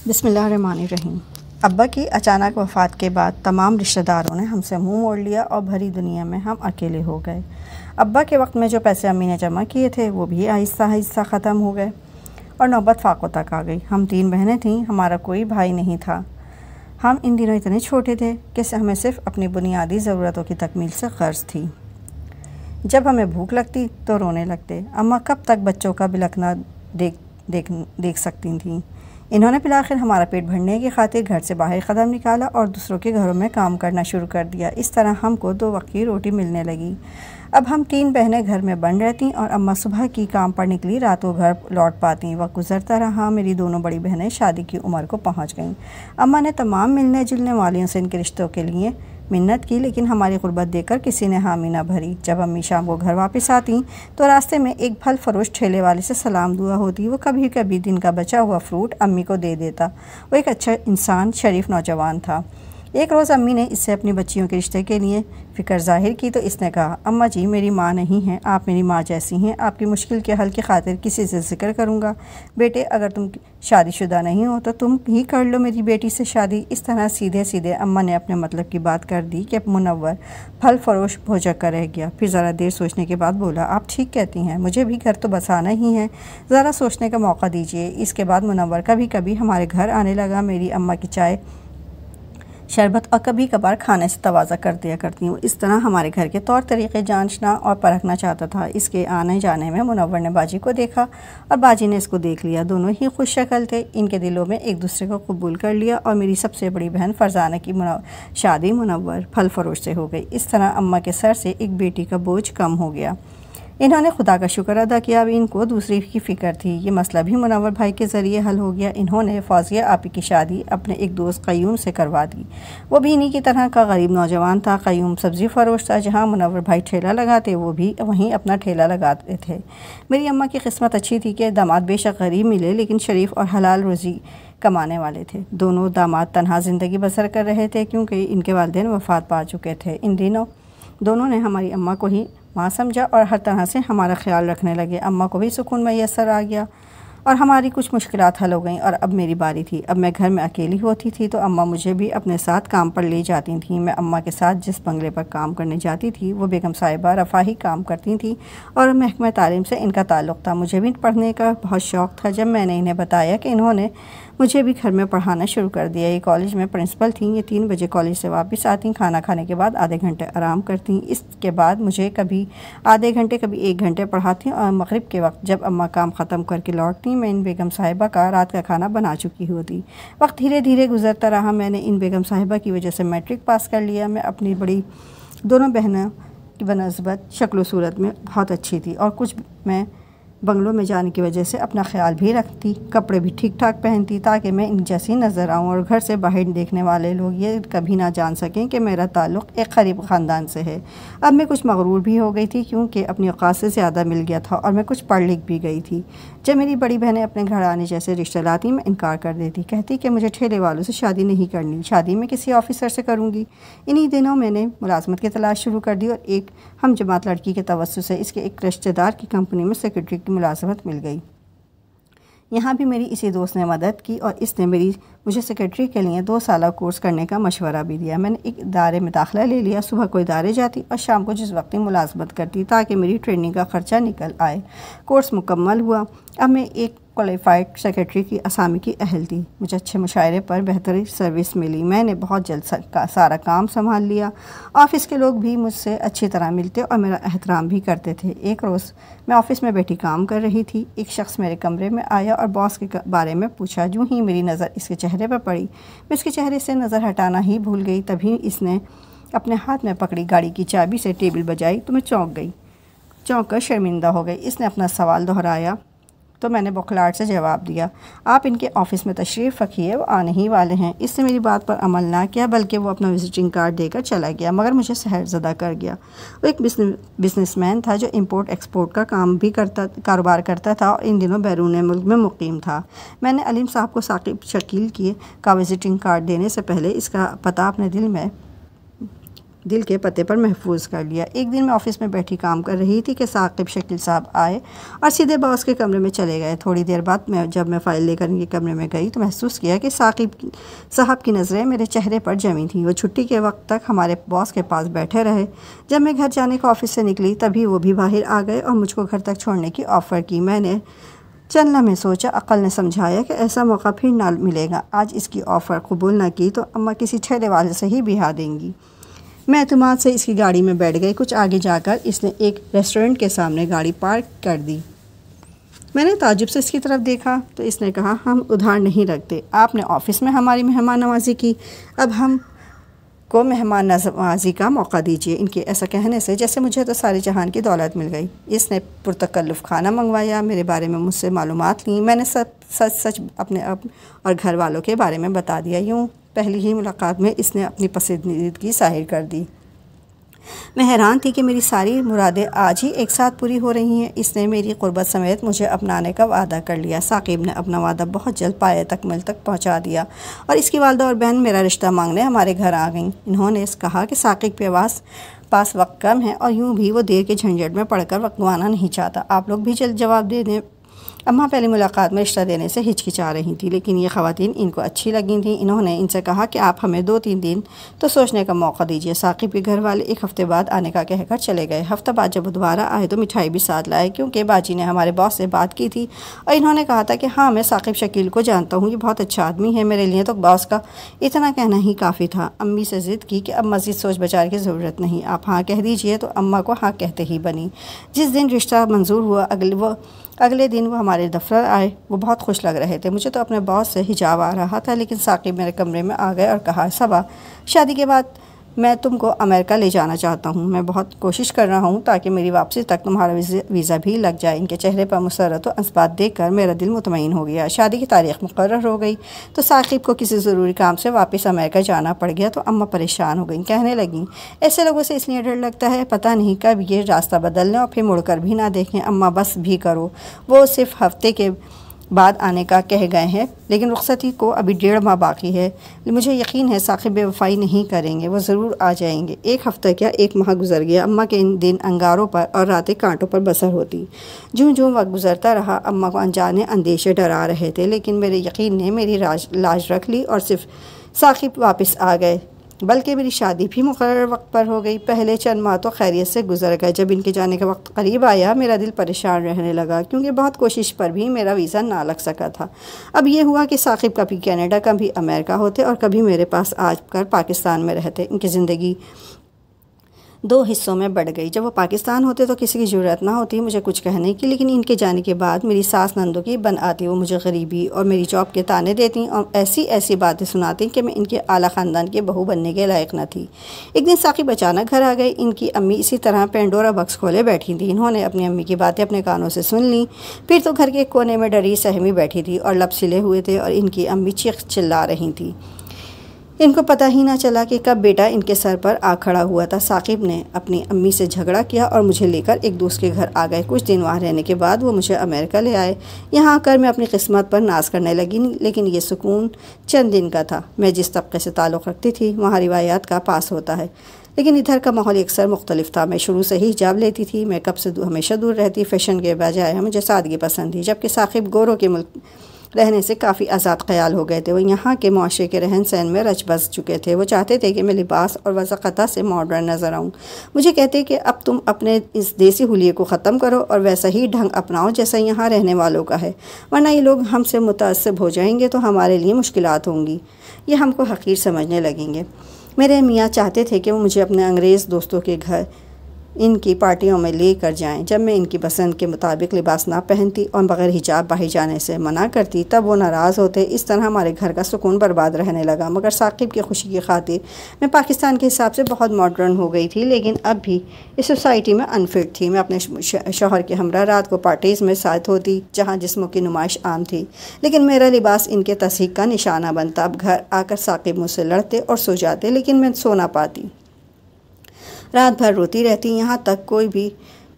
بسم اللہ الرحمن الرحیم۔ ابا کی اچانک وفات کے بعد تمام رشتہ داروں نے ہم سے منہ موڑ لیا اور بھری دنیا میں ہم اکیلے ہو گئے۔ ابا کے وقت میں جو پیسے امی نے جمع کیے تھے وہ بھی آہستہ آہستہ ختم ہو گئے اور نوبت فاقوں تک آ گئی۔ ہم 3 بہنیں تھیں، ہمارا کوئی بھائی نہیں تھا۔ ہم ان دنوں اتنے چھوٹے تھے کہ ہمیں صرف اپنی بنیادی ضرورتوں کی تکمیل سے غرض تھی۔ جب ہمیں بھوک لگتی تو رونے لگتے۔ اماں کب تک بچوں کا بلکنا دیکھ سکتی تھیں؟ انہوں نے بالآخر ہمارا پیٹ بھرنے کی خاطر گھر سے باہر قدم نکالا اور دوسروں کے گھروں میں کام کرنا شروع کر دیا۔ اس طرح ہم کو 2 وقت کی روٹی ملنے لگی۔ اب ہم 3 بہنیں گھر میں بند رہتیں اور اماں صبح کی کام پر نکلی رات کو گھر لوٹ پاتیں۔ وقت گزرتا رہا، میری دونوں بڑی بہنیں شادی کی عمر کو پہنچ گئیں۔ اماں نے تمام ملنے جلنے والیوں سے ان کے رشتوں کے لیے منت کی، لیکن ہماری غربت دیکھ کر کسی نے حامی نہ بھری۔ جب امی شام کو گھر واپس آتیں تو راستے میں ایک پھل فروش ٹھیلے والے سے سلام دعا ہوتی۔ وہ کبھی کبھی دن کا بچا ہوا فروٹ امی کو دے دیتا۔ وہ ایک اچھا انسان، شریف نوجوان تھا۔ ایک روز امی نے اس سے اپنی بچیوں کے رشتے کے لیے فکر ظاہر کی تو اس نے کہا، اماں جی میری ماں نہیں ہیں، آپ میری ماں جیسی ہیں۔ آپ کی مشکل کے حل کی خاطر کسی سے ذکر کروں گا؟ بیٹے اگر تم شادی شدہ نہیں ہو تو تم ہی کر لو میری بیٹی سے شادی۔ اس طرح سیدھے سیدھے اماں نے اپنے مطلب کی بات کر دی کہ منور پھل فروش بھوجک کا رہ گیا۔ پھر ذرا دیر سوچنے کے بعد بولا، آپ ٹھیک کہتی ہیں، مجھے بھی گھر تو بسانا ہی ہے، ذرا سوچنے کا موقع دیجیے۔ اس کے بعد منور کبھی کبھی ہمارے گھر آنے لگا۔ میری اماں کی چائے، شربت اور کبھی کبھار کھانے سے تواضع کر دیا کرتی ہوں۔ اس طرح ہمارے گھر کے طور طریقے جانچنا اور پرکھنا چاہتا تھا۔ اس کے آنے جانے میں منور نے باجی کو دیکھا اور باجی نے اس کو دیکھ لیا۔ دونوں ہی خوش شکل تھے، ان کے دلوں میں ایک دوسرے کو قبول کر لیا اور میری سب سے بڑی بہن فرزانہ کی شادی منور پھل فروش سے ہو گئی۔ اس طرح اماں کے سر سے ایک بیٹی کا بوجھ کم ہو گیا۔ انہوں نے خدا کا شکر ادا کیا، اب ان کو دوسری کی فکر تھی۔ یہ مسئلہ بھی منور بھائی کے ذریعے حل ہو گیا۔ انہوں نے فوزیہ آپی کی شادی اپنے ایک دوست قیوم سے کروا دی۔ وہ بھی انہی کی طرح کا غریب نوجوان تھا۔ قیوم سبزی فروش تھا، جہاں منور بھائی ٹھیلا لگاتے وہ بھی وہیں اپنا ٹھیلا لگاتے تھے۔ میری اماں کی قسمت اچھی تھی کہ داماد بے شک غریب ملے لیکن شریف اور حلال روزی کمانے والے تھے۔ دونوں داماد تنہا زندگی بسر کر رہے تھے کیونکہ ان کے والدین وفات پا چکے تھے۔ ان دنوں دونوں نے ہماری اماں کو ہی ماں سمجھا اور ہر طرح سے ہمارا خیال رکھنے لگے۔ اماں کو بھی سکون میسر آ گیا اور ہماری کچھ مشکلات حل ہو گئیں اور اب میری باری تھی۔ اب میں گھر میں اکیلی ہوتی تھی تو اماں مجھے بھی اپنے ساتھ کام پر لے جاتی تھیں۔ میں اماں کے ساتھ جس بنگلے پر کام کرنے جاتی تھی وہ بیگم صاحبہ رفاہی کام کرتی تھیں اور محکمہ تعلیم سے ان کا تعلق تھا۔ مجھے بھی پڑھنے کا بہت شوق تھا۔ جب میں نے انہیں بتایا کہ انہوں نے مجھے بھی گھر میں پڑھانا شروع کر دیا۔ یہ کالج میں پرنسپل تھیں۔ یہ 3 بجے کالج سے واپس آتیں، کھانا کھانے کے بعد آدھے گھنٹے آرام کرتیں۔ اس کے بعد مجھے کبھی آدھے گھنٹے کبھی 1 گھنٹے پڑھاتیں اور مغرب کے وقت جب اماں کام ختم کر کے لوٹتیں میں ان بیگم صاحبہ کا رات کا کھانا بنا چکی ہوتی۔ وقت دھیرے دھیرے گزرتا رہا۔ میں نے ان بیگم صاحبہ کی وجہ سے میٹرک پاس کر لیا۔ میں اپنی بڑی دونوں بہنوں کی بنسبت شکل و صورت میں بہت اچھی تھی اور کچھ میں بنگلوں میں جانے کی وجہ سے اپنا خیال بھی رکھتی، کپڑے بھی ٹھیک ٹھاک پہنتی تاکہ میں ان جیسی نظر آؤں اور گھر سے باہر دیکھنے والے لوگ یہ کبھی نہ جان سکیں کہ میرا تعلق ایک غریب خاندان سے ہے۔ اب میں کچھ مغرور بھی ہو گئی تھی کیونکہ اپنی اوقات سے زیادہ مل گیا تھا اور میں کچھ پڑھ لکھ بھی گئی تھی۔ جب میری بڑی بہنیں اپنے گھر آنے جیسے رشتہ لاتی میں انکار کر دیتی، کہتی کہ مجھے ٹھیلے والوں سے شادی نہیں کرنی، شادی میں کسی آفیسر سے کروں گی۔ انہی دنوں میں نے ملازمت کی تلاش شروع کر دی اور ایک ہم جماعت لڑکی کے توسط سے اس کے ایک رشتہ دار کی کمپنی میں سیکرٹری کی ملازمت مل گئی۔ یہاں بھی میری اسی دوست نے مدد کی اور اس نے مجھے سیکرٹری کے لیے 2 سالہ کورس کرنے کا مشورہ بھی دیا۔ میں نے ایک ادارے میں داخلہ لے لیا، صبح کو ادارے جاتی اور شام کو جس وقت ملازمت کرتی تاکہ میری ٹریننگ کا خرچہ نکل آئے۔ کورس مکمل ہوا۔ اب میں ایک کوالیفائڈ سیکرٹری کی اسامی کی اہل تھی۔ مجھے اچھے مشاہرے پر بہترین سروس ملی۔ میں نے بہت جلد سارا کام سنبھال لیا۔ آفس کے لوگ بھی مجھ سے اچھی طرح ملتے اور میرا احترام بھی کرتے تھے۔ ایک روز میں آفس میں بیٹھی کام کر رہی تھی، ایک شخص میرے کمرے میں آیا اور باس کے بارے میں پوچھا۔ جو ہی میری نظر اس کے چہرے پر پڑی میں اس کے چہرے سے نظر ہٹانا ہی بھول گئی۔ تبھی اس نے اپنے ہاتھ میں پکڑی گاڑی کی چابی سے ٹیبل بجائی تو میں چونک کر شرمندہ ہو گئی۔ اس نے اپنا سوال دہرایا تو میں نے بخلاہٹ سے جواب دیا، آپ ان کے آفس میں تشریف رکھیے، وہ آنے ہی والے ہیں۔ اس نے میری بات پر عمل نہ کیا بلکہ وہ اپنا وزٹنگ کارڈ دے کر چلا گیا، مگر مجھے سحر زدہ کر گیا۔ وہ ایک بزنس مین تھا جو امپورٹ ایکسپورٹ کا کاروبار کرتا تھا اور ان دنوں بیرون ملک میں مقیم تھا۔ میں نے علیم صاحب کو ثاقب شکیل کا وزٹنگ کارڈ دینے سے پہلے اس کا پتہ اپنے دل میں دل کے پتے پر محفوظ کر لیا۔ ایک دن میں آفس میں بیٹھی کام کر رہی تھی کہ ثاقب شکیل صاحب آئے اور سیدھے باس کے کمرے میں چلے گئے۔ تھوڑی دیر بعد جب میں فائل لے کر ان کے کمرے میں گئی تو محسوس کیا کہ ثاقب صاحب کی نظریں میرے چہرے پر جمی تھیں۔ وہ چھٹی کے وقت تک ہمارے باس کے پاس بیٹھے رہے۔ جب میں گھر جانے کو آفس سے نکلی تبھی وہ بھی باہر آ گئے اور مجھ کو گھر تک چھوڑنے کی آفر کی۔ میں نے چند لمحے سوچا، عقل نے سمجھایا کہ ایسا موقع پھر نہ ملے گا۔ آج اس کی آفر قبول نہ کی تو اماں کسی ٹھیلے والے سے ہی بہا دیں گی۔ میں اعتماد سے اس کی گاڑی میں بیٹھ گئی۔ کچھ آگے جا کر اس نے ایک ریسٹورنٹ کے سامنے گاڑی پارک کر دی۔ میں نے تعجب سے اس کی طرف دیکھا تو اس نے کہا، ہم ادھار نہیں رکھتے۔ آپ نے آفس میں ہماری مہمان نوازی کی، اب ہم کو مہمان نوازی کا موقع دیجیے۔ ان کے ایسا کہنے سے جیسے مجھے تو سارے جہان کی دولت مل گئی۔ اس نے پرتکلف کھانا منگوایا، میرے بارے میں مجھ سے معلومات لیں۔ میں نے سچ اپنے اور گھر والوں کے بارے میں بتا دیا۔ یوں پہلی ہی ملاقات میں اس نے اپنی پسندیدگی ظاہر کر دی۔ میں حیران تھی کہ میری ساری مرادیں آج ہی ایک ساتھ پوری ہو رہی ہیں۔ اس نے میری قربت سمیت مجھے اپنانے کا وعدہ کر لیا۔ ثاقب نے اپنا وعدہ بہت جلد پایۂ تکمیل تک پہنچا دیا اور اس کی والدہ اور بہن میرا رشتہ مانگنے ہمارے گھر آ گئیں۔ انہوں نے کہا کہ ثاقب کے پاس وقت کم ہے اور یوں بھی وہ دیر کے جھنجھٹ میں پڑھ کر وقت گنوانا نہیں چاہتا۔ آپ لوگ بھی جلد جواب دے دیں۔ اماں پہلی ملاقات میں رشتہ دینے سے ہچکچا رہی تھی، لیکن یہ خواتین ان کو اچھی لگی تھیں۔ انہوں نے ان سے کہا کہ آپ ہمیں 2-3 دن تو سوچنے کا موقع دیجیے۔ ثاقب کے گھر والے ایک ہفتے بعد آنے کا کہہ کر چلے گئے۔ ہفتہ بعد جب وہ دوبارہ آئے تو مٹھائی بھی ساتھ لائے، کیونکہ باجی نے ہمارے باس سے بات کی تھی اور انہوں نے کہا تھا کہ ہاں میں ثاقب شکیل کو جانتا ہوں، یہ بہت اچھا آدمی ہے۔ میرے لیے تو باس کا اتنا کہنا ہی کافی تھا۔ امی سے ضد کی کہ اب مزید سوچ بچار کی ضرورت نہیں، آپ ہاں کہہ دیجیے، تو اماں کو ہاں کہتے ہی بنی۔ جس دن رشتہ منظور ہوا اگلے دن وہ ہمارے دفتر آئے۔ وہ بہت خوش لگ رہے تھے۔ مجھے تو اپنے باس سے حجاب آ رہا تھا، لیکن ثاقب میرے کمرے میں آ گئے اور کہا، صبا، شادی کے بعد میں تم کو امریکہ لے جانا چاہتا ہوں۔ میں بہت کوشش کر رہا ہوں تاکہ میری واپسی تک تمہارا ویزا بھی لگ جائے۔ ان کے چہرے پر مسرت و اثبات دیکھ کر میرا دل مطمئن ہو گیا۔ شادی کی تاریخ مقرر ہو گئی تو ثاقب کو کسی ضروری کام سے واپس امریکہ جانا پڑ گیا تو اماں پریشان ہو گئیں۔ کہنے لگیں، ایسے لوگوں سے اس لیے ڈر لگتا ہے، پتہ نہیں کب یہ راستہ بدل لیں اور پھر مڑ کر بھی نہ دیکھیں۔ اماں بس بھی کرو، وہ صرف ہفتے کے بعد آنے کا کہہ گئے ہیں، لیکن رخصتی کو ابھی 1.5 ماہ باقی ہے۔ مجھے یقین ہے ثاقب بے وفائی نہیں کریں گے، وہ ضرور آ جائیں گے۔ 1 ہفتہ کیا 1 ماہ گزر گیا۔ اماں کے ان دن انگاروں پر اور راتیں کانٹوں پر بسر ہوتی۔ جوں وقت گزرتا رہا اماں کو انجانے اندیشے ڈرا رہے تھے، لیکن میرے یقین نے میری لاج رکھ لی اور صرف ثاقب واپس آ گئے بلکہ میری شادی بھی مقرر وقت پر ہو گئی۔ پہلے چند ماہ تو خیریت سے گزر گئے۔ جب ان کے جانے کا وقت قریب آیا میرا دل پریشان رہنے لگا، کیونکہ بہت کوشش پر بھی میرا ویزا نہ لگ سکا تھا۔ اب یہ ہوا کہ ثاقب کبھی کینیڈا کبھی امریکہ ہوتے اور کبھی میرے پاس آ کر پاکستان میں رہتے۔ ان کی زندگی 2 حصوں میں بڑھ گئی۔ جب وہ پاکستان ہوتے تو کسی کی ضرورت نہ ہوتی مجھے کچھ کہنے کی، لیکن ان کے جانے کے بعد میری ساس نندوں کی بن آتی۔ وہ مجھے غریبی اور میری جاب کے طعنے دیتی اور ایسی باتیں سناتی کہ میں ان کے اعلیٰ خاندان کی بہو بننے کے لائق نہ تھی۔ ایک دن ثاقب اچانک گھر آ گئے۔ ان کی امی اسی طرح پینڈورا باکس کھولے بیٹھی تھیں۔ انہوں نے اپنی امی کی باتیں اپنے کانوں سے سن لیں، پھر تو گھر کے کونے میں ڈری سہمی بیٹھی تھی اور لب سلے ہوئے تھے اور ان کی امی چیخ چلا رہی تھی۔ ان کو پتہ ہی نہ چلا کہ کب بیٹا ان کے سر پر آ کھڑا ہوا تھا۔ ثاقب نے اپنی امی سے جھگڑا کیا اور مجھے لے کر ایک دوست کے گھر آ گئے۔ کچھ دن وہاں رہنے کے بعد وہ مجھے امریکہ لے آئے۔ یہاں آ کر میں اپنی قسمت پر ناز کرنے لگی، لیکن یہ سکون چند دن کا تھا۔ میں جس طبقے سے تعلق رکھتی تھی وہاں روایات کا پاس ہوتا ہے، لیکن ادھر کا ماحول اکثر مختلف تھا۔ میں شروع سے ہی حجاب لیتی تھی، میک اپ سے ہمیشہ دور رہتی، فیشن کے بجائے مجھے سادگی پسند تھی، جبکہ ثاقب گوروں کے ملک رہنے سے کافی آزاد خیال ہو گئے تھے۔ وہ یہاں کے معاشرے کے رہن سہن میں رچ بس چکے تھے۔ وہ چاہتے تھے کہ میں لباس اور وضاقتہ سے ماڈرن نظر آؤں۔ مجھے کہتے کہ اب تم اپنے اس دیسی حلیے کو ختم کرو اور ویسا ہی ڈھنگ اپناؤ جیسا یہاں رہنے والوں کا ہے، ورنہ یہ لوگ ہم سے متعصب ہو جائیں گے تو ہمارے لیے مشکلات ہوں گی، یہ ہم کو حقیر سمجھنے لگیں گے۔ میرے میاں چاہتے تھے کہ وہ مجھے اپنے انگریز دوستوں کے گھر ان کی پارٹیوں میں لے کر جائیں۔ جب میں ان کی پسند کے مطابق لباس نہ پہنتی اور بغیر حجاب باہر جانے سے منع کرتی تب وہ ناراض ہوتے۔ اس طرح ہمارے گھر کا سکون برباد رہنے لگا۔ مگر ثاقب کی خوشی کی خاطر میں پاکستان کے حساب سے بہت ماڈرن ہو گئی تھی، لیکن اب بھی اس سوسائٹی میں انفٹ تھی۔ میں اپنے شوہر کے ہمراہ رات کو پارٹیز میں ساتھ ہوتی جہاں جسموں کی نمائش عام تھی، لیکن میرا لباس ان کے تصحیق کا نشانہ بنتا۔ اب گھر آ کر ثاقب مجھ سے لڑتے اور سو جاتے، لیکن میں سو نہ پاتی۔ رات بھر روتی رہتی، یہاں تک کوئی بھی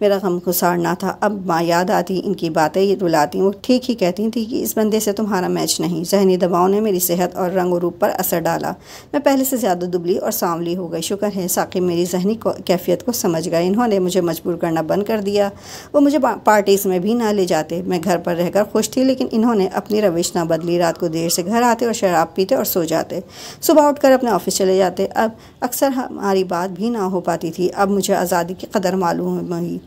میرا غم گسارنا تھا۔ اب ماں یاد آتی، ان کی باتیں رلاتی، وہ ٹھیک ہی کہتی تھیں کہ اس بندے سے تمہارا میچ نہیں۔ ذہنی دباؤ نے میری صحت اور رنگ و روپ پر اثر ڈالا، میں پہلے سے زیادہ دبلی اور سانولی ہو گئی۔ شکر ہے ثاقب میری ذہنی کیفیت کو سمجھ گئے، انہوں نے مجھے مجبور کرنا بند کر دیا۔ وہ مجھے پارٹیز میں بھی نہ لے جاتے، میں گھر پر رہ کر خوش تھی، لیکن انہوں نے اپنی روش نہ بدلی۔ رات کو دیر سے گھر آتے اور شراب پیتے اور سو جاتے، صبح اٹھ کر اپنے آفس چلے جاتے۔ اب اکثر ہماری بات بھی نہ ہو پاتی تھی۔ اب مجھے آزادی کی قدر معلوم ہوئی۔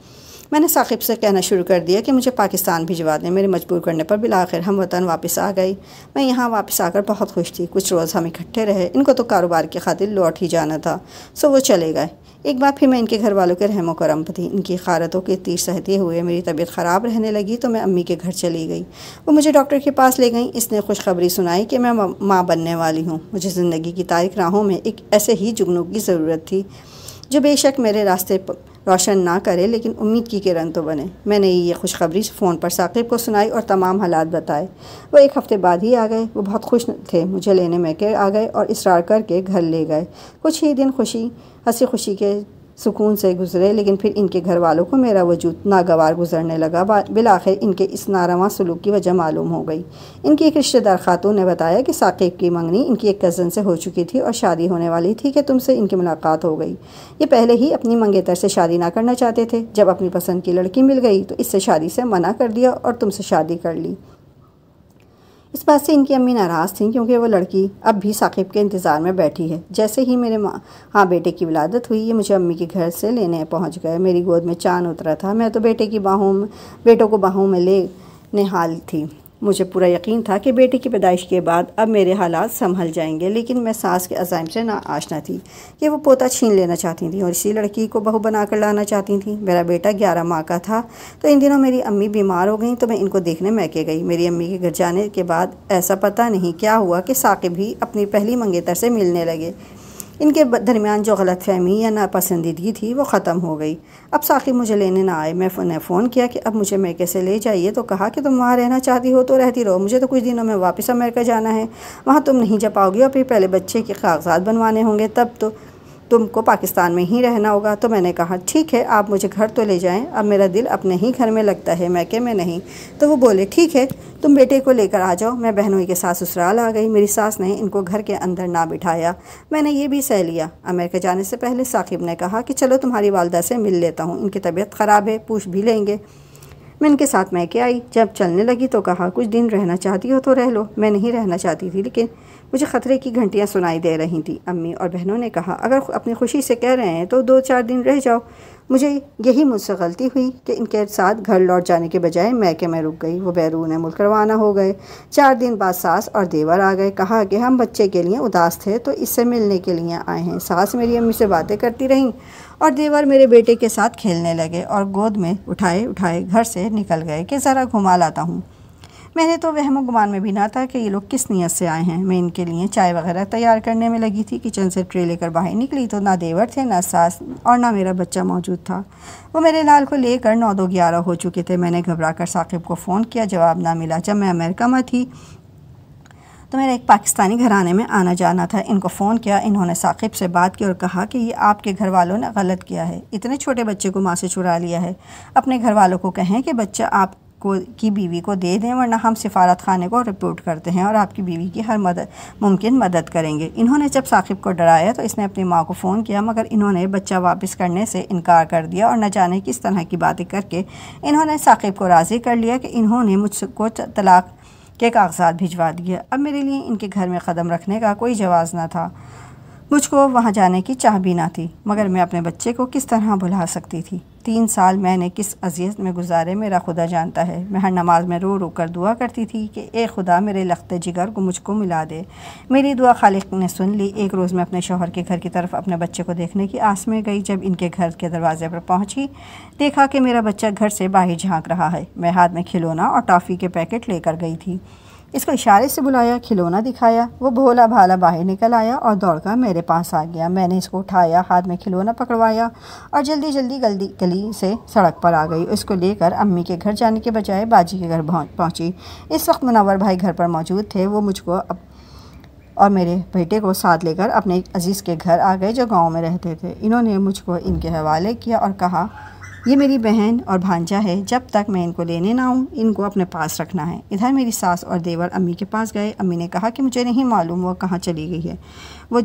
میں نے ثاقب سے کہنا شروع کر دیا کہ مجھے پاکستان بھجوا دیں۔ میرے مجبور کرنے پر بالآخر ہم وطن واپس آ گئی۔ میں یہاں واپس آ کر بہت خوش تھی۔ کچھ روز ہم اکٹھے رہے، ان کو تو کاروبار کی خاطر لوٹ ہی جانا تھا، سو وہ چلے گئے۔ ایک بار پھر میں ان کے گھر والوں کے رحم و کرم پر تھی۔ ان کی خارتوں کے تیر سہتے ہوئے میری طبیعت خراب رہنے لگی تو میں امی کے گھر چلی گئی۔ وہ مجھے ڈاکٹر کے پاس لے گئیں۔ اس نے خوشخبری سنائی کہ میں ماں بننے والی ہوں۔ مجھے زندگی کی تاریک راہوں میں ایک ایسے ہی جگنو کی ضرورت تھی جو بے شک میرے راستے روشن نہ کرے، لیکن امید کی کرن تو بنے۔ میں نے یہ خوشخبری فون پر ثاقب کو سنائی اور تمام حالات بتائے۔ وہ ایک ہفتے بعد ہی آ گئے۔ وہ بہت خوش تھے، مجھے لینے میکے آ گئے اور اصرار کر کے گھر لے گئے۔ کچھ ہی دن ہنسی خوشی کے سکون سے گزرے، لیکن پھر ان کے گھر والوں کو میرا وجود ناگوار گزرنے لگا۔ بالآخر ان کے اس ناروا سلوک کی وجہ معلوم ہو گئی۔ ان کی ایک رشتہ دار خاتون نے بتایا کہ ثاقب کی منگنی ان کی ایک کزن سے ہو چکی تھی اور شادی ہونے والی تھی کہ تم سے ان کی ملاقات ہو گئی۔ یہ پہلے ہی اپنی منگیتر سے شادی نہ کرنا چاہتے تھے، جب اپنی پسند کی لڑکی مل گئی تو اس سے شادی سے منع کر دیا اور تم سے شادی کر لی۔ اس بات سے ان کی امی ناراض تھیں کیونکہ وہ لڑکی اب بھی ثاقب کے انتظار میں بیٹھی ہے۔ جیسے ہی میرے ہاں بیٹے کی ولادت ہوئی، یہ مجھے امی کے گھر سے لینے پہنچ گئے۔ میری گود میں چاند اترا تھا، میں تو بیٹوں کو باہوں میں لے نہال تھی۔ مجھے پورا یقین تھا کہ بیٹے کی پیدائش کے بعد اب میرے حالات سنبھل جائیں گے، لیکن میں ساس کے عزائم سے نا آشنا تھی کہ وہ پوتا چھین لینا چاہتی تھیں اور اسی لڑکی کو بہو بنا کر لانا چاہتی تھیں۔ میرا بیٹا 11 ماہ کا تھا تو ان دنوں میری امی بیمار ہو گئیں تو میں ان کو دیکھنے میکے گئی۔ میری امی کے گھر جانے کے بعد ایسا پتہ نہیں کیا ہوا کہ ثاقب بھی اپنی پہلی منگیتر سے ملنے لگے۔ ان کے درمیان جو غلط فہمی یا ناپسندیدگی تھی وہ ختم ہو گئی۔ اب ثاقب مجھے لینے نہ آئے۔ میں نے فون کیا کہ اب مجھے میکے سے لے جائیے تو کہا کہ تم وہاں رہنا چاہتی ہو تو رہتی رہو، مجھے تو کچھ دنوں میں واپس امریکہ جانا ہے، وہاں تم نہیں جا پاؤ گی اور پھر پہلے بچے کے کاغذات بنوانے ہوں گے، تب تو تم کو پاکستان میں ہی رہنا ہوگا۔ تو میں نے کہا ٹھیک ہے، آپ مجھے گھر تو لے جائیں، اب میرا دل اپنے ہی گھر میں لگتا ہے، میکے میں نہیں۔ تو وہ بولے ٹھیک ہے، تم بیٹے کو لے کر آ جاؤ۔ میں بہنوئی کے ساتھ سسرال آ گئی۔ میری ساس نے ان کو گھر کے اندر نہ بٹھایا، میں نے یہ بھی سہ لیا۔ امریکہ جانے سے پہلے ثاقب نے کہا کہ چلو تمہاری والدہ سے مل لیتا ہوں، ان کی طبیعت خراب ہے، پوچھ بھی لیں گے۔ میں ان کے ساتھ میکے آئی۔ جب چلنے لگی تو کہا کچھ دن رہنا چاہتی ہو تو رہ لو۔ میں نہیں رہنا چاہتی تھی، لیکن مجھے خطرے کی گھنٹیاں سنائی دے رہی تھیں۔ امی اور بہنوں نے کہا اگر اپنی خوشی سے کہہ رہے ہیں تو 2-4 دن رہ جاؤ۔ یہی مجھ سے غلطی ہوئی کہ ان کے ساتھ گھر لوٹ جانے کے بجائے میکے میں رک گئی۔ وہ بیرون ملک روانہ ہو گئے۔ 4 دن بعد ساس اور دیور آ گئے۔ کہا کہ ہم بچے کے لیے اداس تھے تو اس سے ملنے کے لیے آئے ہیں۔ ساس میری امی سے باتیں کرتی رہیں اور دیور میرے بیٹے کے ساتھ کھیلنے لگے اور گود میں اٹھائے گھر سے نکل گئے کہ ذرا گھما لاتا ہوں۔ میں نے تو وہم و گمان میں بھی نہ تھا کہ یہ لوگ کس نیت سے آئے ہیں۔ میں ان کے لیے چائے وغیرہ تیار کرنے میں لگی تھی، کچن سے ٹرے لے کر باہر نکلی تو نہ دیور تھے، نہ ساس اور نہ میرا بچہ موجود تھا۔ وہ میرے لال کو لے کر 9-11 ہو چکے تھے۔ میں نے گھبرا کر ثاقب کو فون کیا، جواب نہ ملا۔ جب میں امریکہ میں تھی تو میرا ایک پاکستانی گھرانے میں آنا جانا تھا۔ ان کو فون کیا، انہوں نے ثاقب سے بات کی اور کہا کہ یہ آپ کے گھر والوں نے غلط کیا ہے، اتنے چھوٹے بچے کو ماں سے چرا لیا ہے۔ اپنے گھر والوں کو کہیں کہ بچہ آپ کی بیوی کو دے دیں، ورنہ ہم سفارت خانے کو رپورٹ کرتے ہیں اور آپ کی بیوی کی ہر ممکن مدد کریں گے۔ انہوں نے جب ثاقب کو ڈرایا تو اس نے اپنی ماں کو فون کیا، مگر انہوں نے بچہ واپس کرنے سے انکار کر دیا اور نہ جانے کس طرح کی باتیں کر کے انہوں نے ثاقب کو راضی کر لیا کہ انہوں نے مجھ کو طلاق کے کاغذات بھجوا دیے۔ اب میرے لیے ان کے گھر میں قدم رکھنے کا کوئی جواز نہ تھا۔ مجھ کو وہاں جانے کی چاہ بھی نہ تھی، مگر میں اپنے بچے کو کس طرح بھلا سکتی تھی؟ 3 سال میں نے کس اذیت میں گزارے میرا خدا جانتا ہے۔ میں ہر نماز میں رو رو کر دعا کرتی تھی کہ اے خدا میرے لخت جگر کو مجھ کو ملا دے۔ میری دعا خالق نے سن لی۔ ایک روز میں اپنے شوہر کے گھر کی طرف اپنے بچے کو دیکھنے کی آس میں گئی۔ جب ان کے گھر کے دروازے پر پہنچی، دیکھا کہ میرا بچہ گھر سے باہر جھانک رہا ہے۔ میں ہاتھ میں کھلونا اور ٹافی کے پیکٹ لے کر گئی تھی۔ اس کو اشارے سے بلایا، کھلونا دکھایا، وہ بھولا بھالا باہر نکل آیا اور دوڑ کر میرے پاس آ گیا۔ میں نے اس کو اٹھایا، ہاتھ میں کھلونا پکڑوایا اور جلدی گلی سے سڑک پر آ گئی۔ اس کو لے کر امی کے گھر جانے کے بجائے باجی کے گھر پہنچی۔ اس وقت منور بھائی گھر پر موجود تھے۔ وہ مجھ کو اور میرے بیٹے کو ساتھ لے کر اپنے عزیز کے گھر آ گئے جو گاؤں میں رہتے تھے۔ انہوں نے مجھ کو ان کے حوالے کیا اور کہا یہ میری بہن اور بھانجا ہے، جب تک میں ان کو لینے نہ آؤں ان کو اپنے پاس رکھنا ہے۔ ادھر میری ساس اور دیور امی کے پاس گئے۔ امی نے کہا کہ مجھے نہیں معلوم وہ کہاں چلی گئی ہے، وہ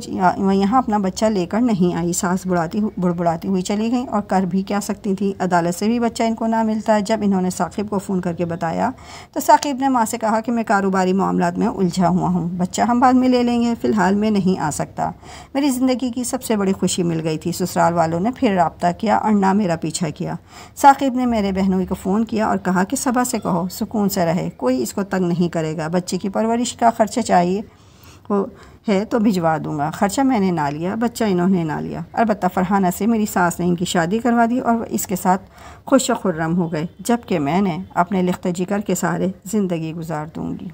یہاں اپنا بچہ لے کر نہیں آئی۔ ساس بڑبڑاتی ہوئی چلی گئیں اور کر بھی کیا سکتی تھی، عدالت سے بھی بچہ ان کو نہ ملتا ہے۔ جب انہوں نے ثاقب کو فون کر کے بتایا تو ثاقب نے ماں سے کہا کہ میں کاروباری معاملات میں الجھا ہوا ہوں، بچہ ہم بعد میں لے لیں گے، فی الحال میں نہیں آ سکتا۔ میری زندگی کی سب سے بڑی خوشی مل گئی تھی۔ سسرال والوں نے پھر رابطہ کیا اور نہ میرا پیچھا کیا۔ ثاقب نے میرے بہنوئی کو فون کیا اور کہا کہ صبا سے کہو سکون سے رہے، کوئی اس کو تنگ نہیں کرے گا، بچے کی پرورش کا خرچہ چاہیے ہے تو بھجوا دوں گا۔ خرچہ میں نے نہ لیا، بچہ انہوں نے نہ لیا۔ البتہ فرحانہ سے میری ساس نے ان کی شادی کروا دی اور وہ اس کے ساتھ خوش و خرم ہو گئے، جبکہ میں نے اپنے لخت جگر کے سہارے زندگی گزار دوں گی۔